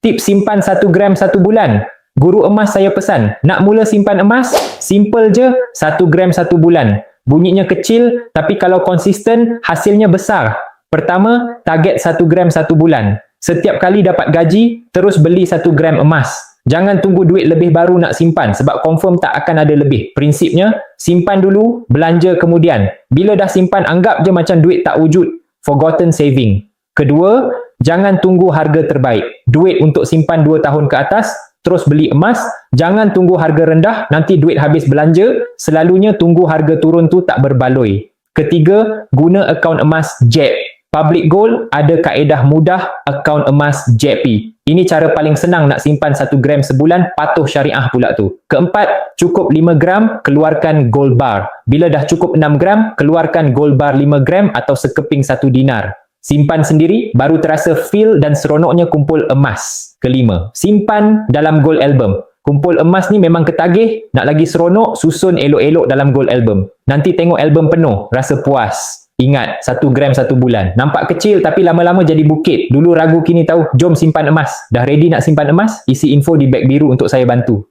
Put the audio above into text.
Tips simpan 1 gram 1 bulan. Guru emas saya pesan, nak mula simpan emas, simple je 1 gram 1 bulan. Bunyinya kecil, tapi kalau konsisten, hasilnya besar. Pertama, target 1 gram 1 bulan. Setiap kali dapat gaji, terus beli 1 gram emas. Jangan tunggu duit lebih baru nak simpan sebab confirm tak akan ada lebih. Prinsipnya, simpan dulu, belanja kemudian. Bila dah simpan, anggap je macam duit tak wujud. Forgotten saving. Kedua, jangan tunggu harga terbaik. Duit untuk simpan 2 tahun ke atas, terus beli emas. Jangan tunggu harga rendah, nanti duit habis belanja. Selalunya tunggu harga turun tu tak berbaloi. Ketiga, guna akaun emas JEB. Public Gold ada kaedah mudah akaun emas JP. Ini cara paling senang nak simpan 1 gram sebulan, patuh syariah pula tu. Keempat, cukup 5 gram, keluarkan gold bar. Bila dah cukup 6 gram, keluarkan gold bar 5 gram atau sekeping 1 dinar. Simpan sendiri, baru terasa feel dan seronoknya kumpul emas. Kelima, simpan dalam gold album. Kumpul emas ni memang ketagih, nak lagi seronok, susun elok-elok dalam gold album. Nanti tengok album penuh, rasa puas. Ingat, 1 gram 1 bulan. Nampak kecil tapi lama-lama jadi bukit. Dulu ragu kini tahu, jom simpan emas. Dah ready nak simpan emas? Isi info di beg biru untuk saya bantu.